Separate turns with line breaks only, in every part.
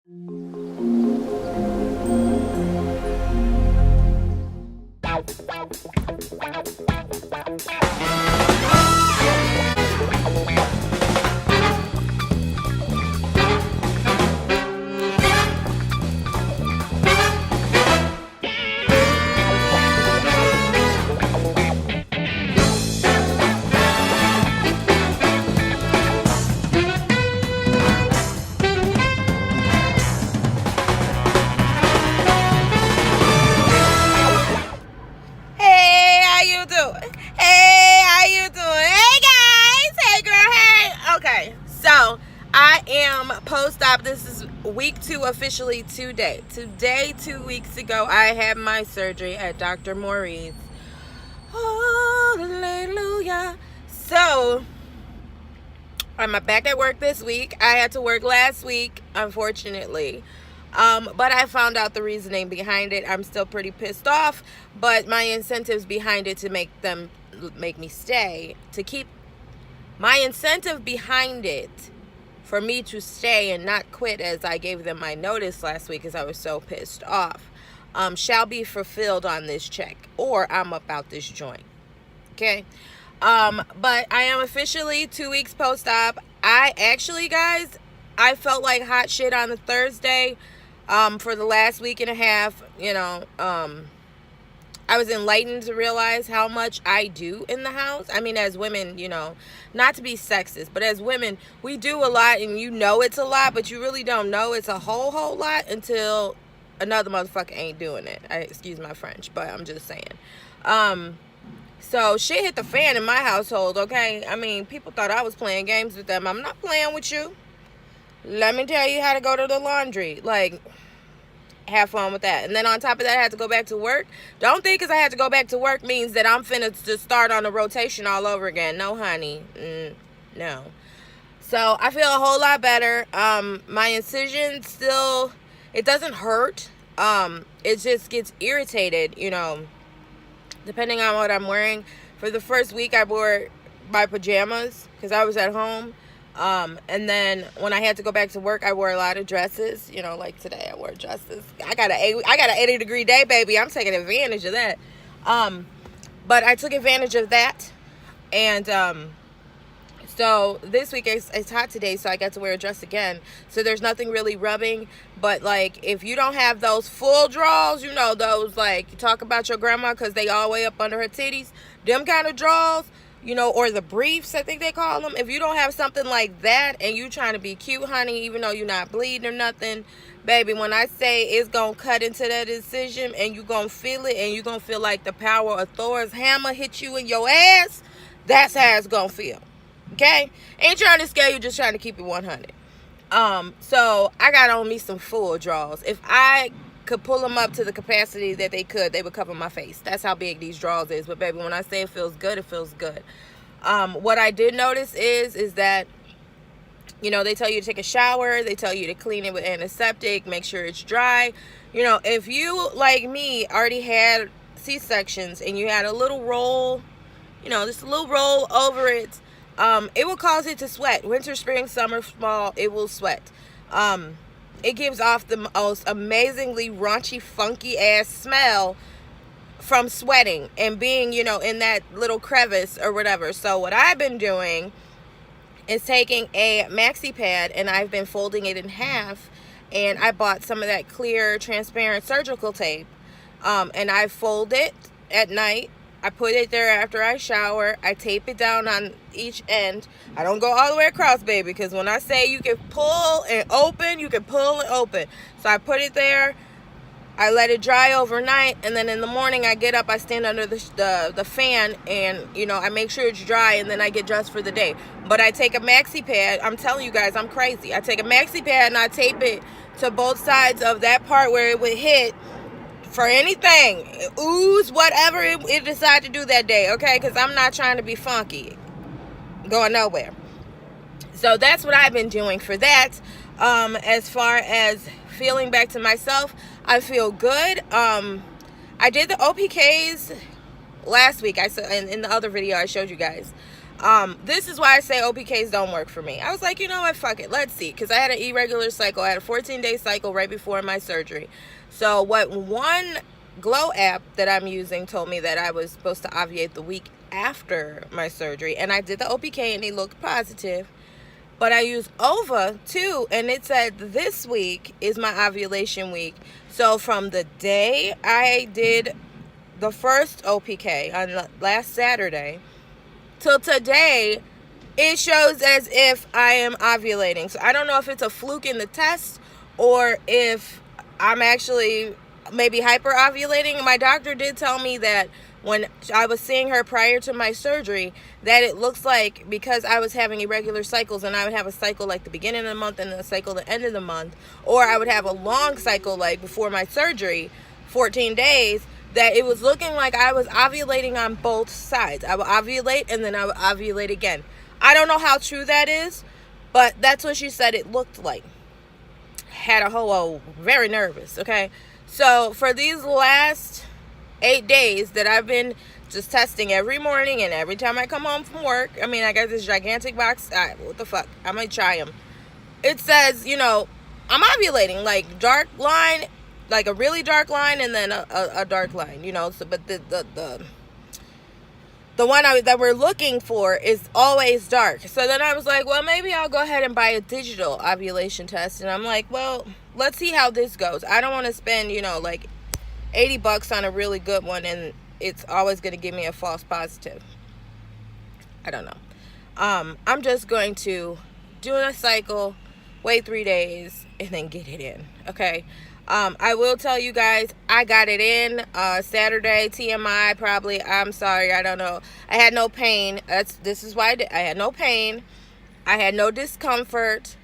Hey, how you doing? Hey, how you doing? Hey guys, hey girl, hey. Okay, so I am post-op. This is week 2 officially today. Today, 2 weeks ago, I had my surgery at Dr. Maurice. Hallelujah. So I'm back at work this week. I had to work last week, unfortunately. But I found out the reasoning behind it. I'm still pretty pissed off, but my incentives behind it to make me stay, to keep my incentive behind it for me to stay and not quit as I gave them my notice last week because I was so pissed off, shall be fulfilled on this check, or I'm about this joint. Okay. But I am officially 2 weeks post-op. I actually, guys, I felt like hot shit on a Thursday. For the last week and a half, I was enlightened to realize how much I do in the house. I mean, as women, not to be sexist, but as women, we do a lot, and it's a lot, but you really don't know it's a whole lot until another motherfucker ain't doing it. Excuse my French, but I'm just saying. So shit hit the fan in my household, okay? I mean, people thought I was playing games with them. I'm not playing with you. Let me tell you how to go to the laundry. Like, have fun with that. And then on top of that, I had to go back to work. Don't think because I had to go back to work means that I'm finna to start on the rotation all over again. No, honey. No. So I feel a whole lot better. My incision still, it doesn't hurt. It just gets irritated, depending on what I'm wearing. For the first week, I wore my pajamas because I was at home. And then when I had to go back to work, I wore a lot of dresses. Like today, I wore dresses. I got an 80-degree day, baby. I'm taking advantage of that. But I took advantage of that, and so this week it's hot today, so I got to wear a dress again. So there's nothing really rubbing. But like, if you don't have those full draws, those like you talk about your grandma because they all the way up under her titties, them kind of draws. Or the briefs, I think they call them. If you don't have something like that and you trying to be cute, honey, even though you're not bleeding or nothing, baby, when I say it's going to cut into that incision and you're going to feel it and you're going to feel like the power of Thor's hammer hit you in your ass, that's how it's going to feel. Okay? Ain't trying to scare you, just trying to keep it 100. So I got on me some full draws. If I could pull them up to the capacity that they would cover my face. That's how big these drawers is. But baby, when I say it feels good, it feels good. What I did notice is that, they tell you to take a shower. They tell you to clean it with antiseptic, make sure it's dry. If you, like me, already had C-sections and you had a little roll, just a little roll over it, it will cause it to sweat. Winter, spring, summer, fall, it will sweat. It gives off the most amazingly raunchy, funky ass smell from sweating and being, in that little crevice or whatever. So what I've been doing is taking a maxi pad and I've been folding it in half, and I bought some of that clear, transparent surgical tape. And I fold it at night. I put it there after I shower. I tape it down on each end. I don't go all the way across, baby, because when I say you can pull and open, you can pull and open. So I put it there. I let it dry overnight, and then in the morning I get up, I stand under the fan, and I make sure it's dry, and then I get dressed for the day. But I take a maxi pad. I'm telling you guys, I'm crazy. I take a maxi pad and I tape it to both sides of that part where it would hit for anything, ooze, whatever it decide to do that day, okay? Because I'm not trying to be funky, going nowhere. So that's what I've been doing for that. As far as feeling back to myself, I feel good. I did the OPKs last week. I saw in the other video I showed you guys. This is why I say OPKs don't work for me. I was like, you know what, fuck it, let's see, because I had an irregular cycle. I had a 14-day cycle right before my surgery. So what one Glow app that I'm using told me that I was supposed to ovulate the week after my surgery, and I did the OPK and it looked positive. But I used OVA too, and it said this week is my ovulation week. So from the day I did the first OPK on last Saturday till today, it shows as if I am ovulating. So I don't know if it's a fluke in the test or if I'm actually maybe hyper ovulating. My doctor did tell me that when I was seeing her prior to my surgery, that it looks like because I was having irregular cycles, and I would have a cycle like the beginning of the month and a cycle the end of the month, or I would have a long cycle like before my surgery, 14 days, that it was looking like I was ovulating on both sides. I would ovulate and then I would ovulate again. I don't know how true that is, but that's what she said it looked like. Had a whole very nervous, okay? So for these last 8 days that I've been just testing every morning and every time I come home from work, I mean, I got this gigantic box. What the fuck? I'm gonna try them. It says, you know, I'm ovulating, like dark line, like a really dark line, and then a dark line, you know. So, but the one that we're looking for is always dark. So then I was like, well, maybe I'll go ahead and buy a digital ovulation test. And I'm like, well, let's see how this goes. I don't want to spend, you know, like $80 on a really good one, and it's always going to give me a false positive. I don't know. I'm just going to do a cycle, wait 3 days, and then get it in. Okay. I will tell you guys, I got it in Saturday. TMI, probably. I'm sorry, I don't know. I had no pain. This is why I had no pain. I had no discomfort.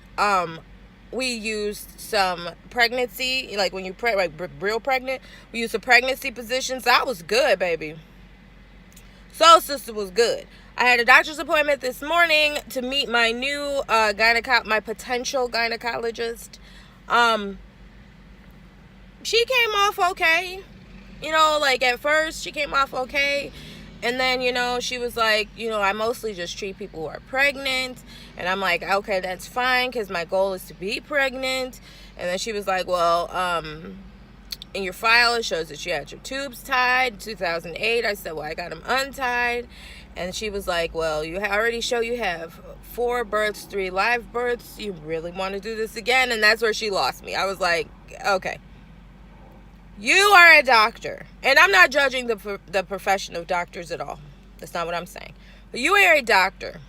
We used some pregnancy, like when you like real pregnant. We used some pregnancy positions. That was good, baby. Soul Sister was good. I had a doctor's appointment this morning to meet my new my potential gynecologist. She came off okay. You know, like at first she came off okay. And then, you know, she was like, you know, I mostly just treat people who are pregnant. And I'm like, okay, that's fine, because my goal is to be pregnant. And then she was like, well, in your file it shows that you had your tubes tied 2008. I said, well, I got them untied. And she was like, well, you already show you have 4 births, 3 live births. You really want to do this again? And that's where she lost me. I was like, okay. You are a doctor, and I'm not judging the profession of doctors at all. That's not what I'm saying. But you are a doctor.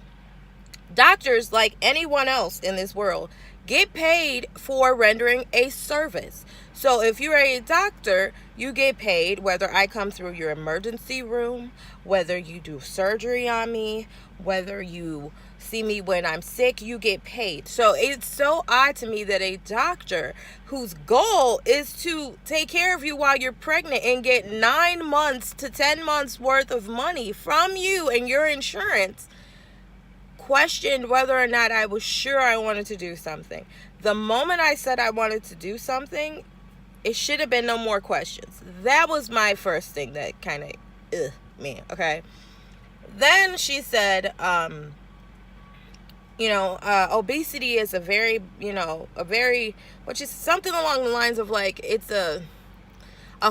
Doctors, like anyone else in this world, get paid for rendering a service. So if you're a doctor, you get paid whether I come through your emergency room, whether you do surgery on me, whether you see me when I'm sick, you get paid. So it's so odd to me that a doctor whose goal is to take care of you while you're pregnant and get 9 months to 10 months worth of money from you and your insurance questioned whether or not I was sure I wanted to do something. The moment I said I wanted to do something, it should have been no more questions. That was my first thing that kind of, man, okay. Then she said, obesity is which is something along the lines of like, it's a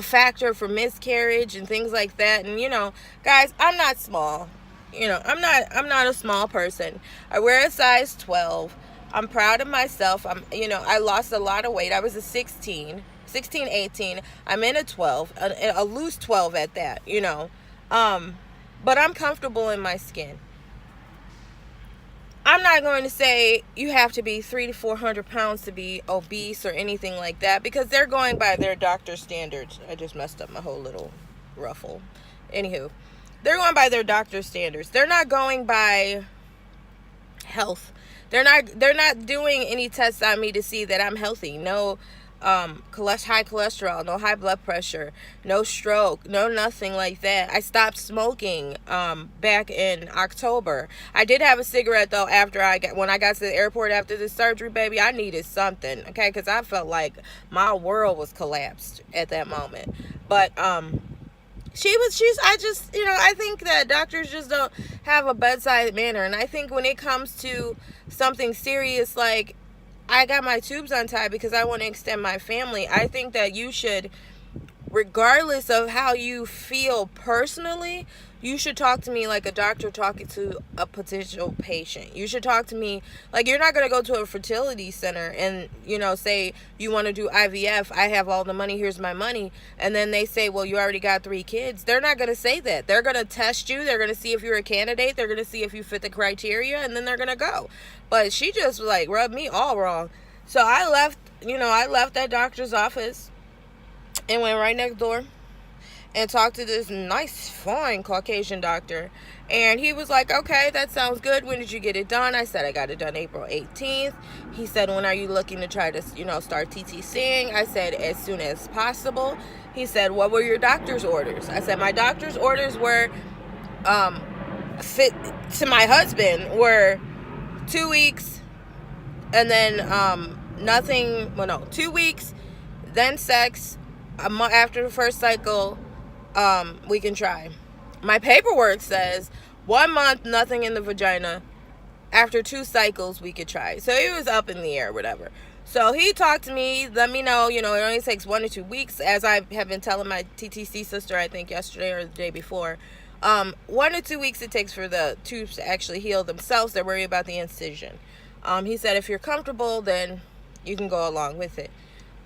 factor for miscarriage and things like that. And, you know, guys, I'm not small. You know, I'm not a small person. I wear a size 12. I'm proud of myself. I lost a lot of weight. I was a 16, 18. I'm in a 12, a loose 12 at that, you know. But I'm comfortable in my skin. I'm not going to say you have to be 300 to 400 pounds to be obese or anything like that, because they're going by their doctor standards. I just messed up my whole little ruffle. Anywho, they're going by their doctor standards. They're not going by health. They're not doing any tests on me to see that I'm healthy. No high cholesterol, no high blood pressure, no stroke, no nothing like that. I stopped smoking back in October. I did have a cigarette though when I got to the airport after the surgery, baby. I needed something, okay, because I felt like my world was collapsed at that moment. But I just, I think that doctors just don't have a bedside manner. And I think when it comes to something serious, like I got my tubes untied because I want to extend my family, I think that you should, regardless of how you feel personally, you should talk to me like a doctor talking to a potential patient. You should talk to me like you're not going to go to a fertility center and, say you want to do IVF. I have all the money. Here's my money. And then they say, well, you already got 3 kids. They're not going to say that. They're going to test you. They're going to see if you're a candidate. They're going to see if you fit the criteria. And then they're going to go. But she just like rubbed me all wrong. So I left that doctor's office and went right next door and talked to this nice, fine Caucasian doctor. And he was like, okay, that sounds good. When did you get it done? I said, I got it done April 18th. He said, when are you looking to try to, start TTCing? I said, as soon as possible. He said, what were your doctor's orders? I said, my doctor's orders were, fit to my husband, were 2 weeks, and then, 2 weeks, then sex, a month after the first cycle, we can try. My paperwork says 1 month, nothing in the vagina. After 2 cycles, we could try. So it was up in the air, whatever. So he talked to me, let me know, it only takes 1 to 2 weeks, as I have been telling my TTC sister, I think yesterday or the day before. 1 to 2 weeks it takes for the tubes to actually heal themselves. They're worried about the incision. He said, if you're comfortable, then you can go along with it.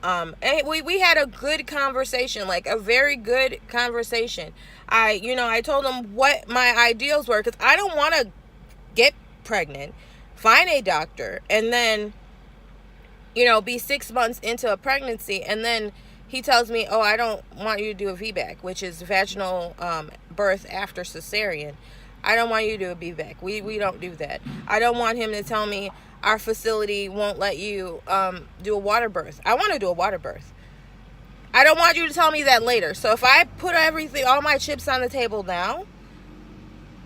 And we had a good conversation, like a very good conversation. I told him what my ideals were, because I don't want to get pregnant, find a doctor, and then, be 6 months into a pregnancy, and then he tells me, oh, I don't want you to do a VBAC, which is vaginal birth after cesarean. I don't want you to do a VBAC. We don't do that. I don't want him to tell me our facility won't let you do a water birth. I want to do a water birth. I don't want you to tell me that later. So if I put all my chips on the table now,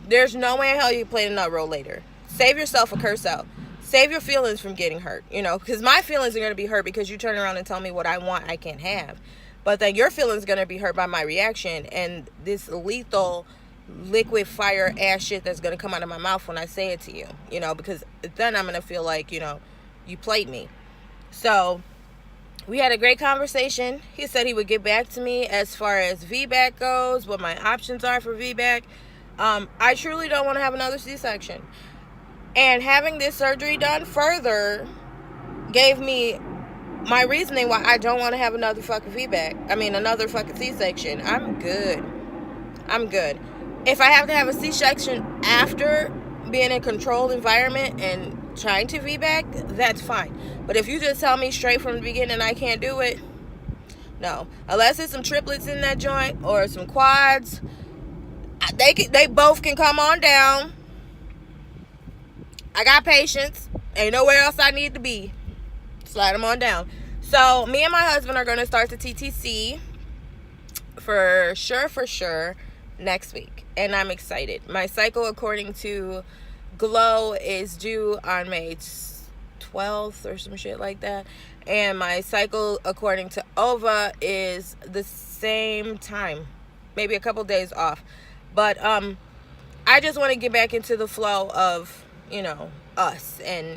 there's no way in hell you play the nut roll later. Save yourself a curse out. Save your feelings from getting hurt, because my feelings are going to be hurt because you turn around and tell me what I want I can't have. But then your feelings are going to be hurt by my reaction and this lethal liquid fire ass shit that's going to come out of my mouth when I say it to you, because then I'm going to feel like, you played me. So we had a great conversation. He said he would get back to me as far as VBAC goes, what my options are for VBAC. I truly don't want to have another C-section. And having this surgery done further gave me my reasoning why I don't want to have another fucking VBAC. Another fucking C-section. I'm good. If I have to have a C-section after being in a controlled environment and trying to VBAC, that's fine. But if you just tell me straight from the beginning I can't do it, no. Unless it's some triplets in that joint or some quads, they both can come on down. I got patience. Ain't nowhere else I need to be. Slide them on down. So me and my husband are going to start the TTC for sure next week. And I'm excited. My cycle, according to Glow, is due on May 12th or some shit like that. And my cycle, according to Ova, is the same time. Maybe a couple days off. But I just want to get back into the flow of, us. And,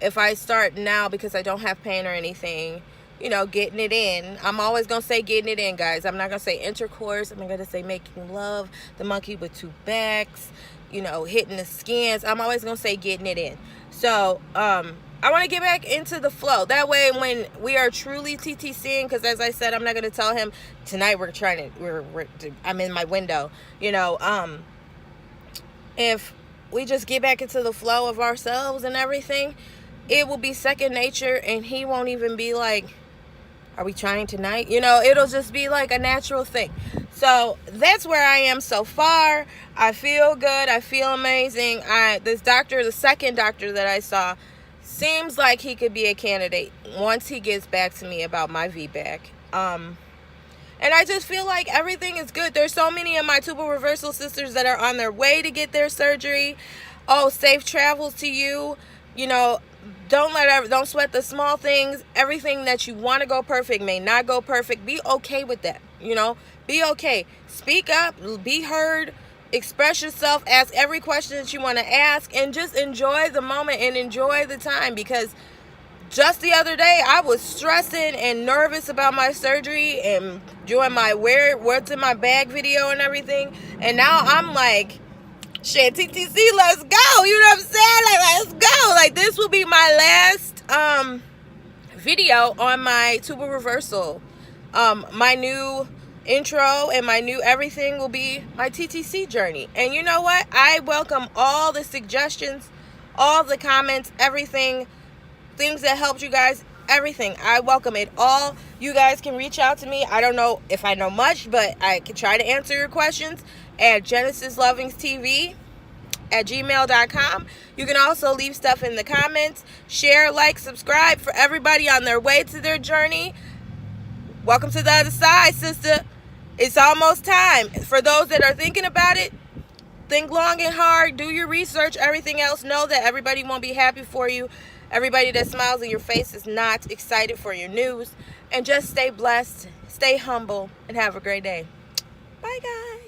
if I start now because I don't have pain or anything, getting it in. I'm always going to say getting it in, guys. I'm not going to say intercourse. I'm not going to say making love, the monkey with 2 backs, hitting the skins. I'm always going to say getting it in. So, I want to get back into the flow. That way, when we are truly TTCing, because as I said, I'm not going to tell him, tonight I'm in my window, if we just get back into the flow of ourselves and everything, it will be second nature, and he won't even be like, are we trying tonight? It'll just be like a natural thing. So that's where I am so far. I feel good. I feel amazing. The second doctor that I saw, seems like he could be a candidate once he gets back to me about my VBAC. And I just feel like everything is good. There's so many of my tubal reversal sisters that are on their way to get their surgery. Oh, safe travels to you. Don't sweat the small things. Everything that you want to go perfect may not go perfect. Be okay with that. Be okay. Speak up. Be heard. Express yourself. Ask every question that you want to ask, and just enjoy the moment and enjoy the time, because just the other day I was stressing and nervous about my surgery and doing my what's in my bag video and everything, and now I'm like, shit, TTC, let's go. You know what I'm saying? Like, let's go. Like, this will be my last video on my tubal reversal. My new intro and my new everything will be my TTC journey. And you know what? I welcome all the suggestions, all the comments, everything, things that helped you guys, everything. I welcome it all. You guys can reach out to me. I don't know if I know much, but I can try to answer your questions at genesislovingstv@gmail.com. You can also leave stuff in the comments. Share, like, subscribe for everybody on their way to their journey. Welcome to the other side, sister. It's almost time. For those that are thinking about it, think long and hard. Do your research. Everything else, know that everybody won't be happy for you. Everybody that smiles in your face is not excited for your news. And just stay blessed, stay humble, and have a great day. Bye, guys.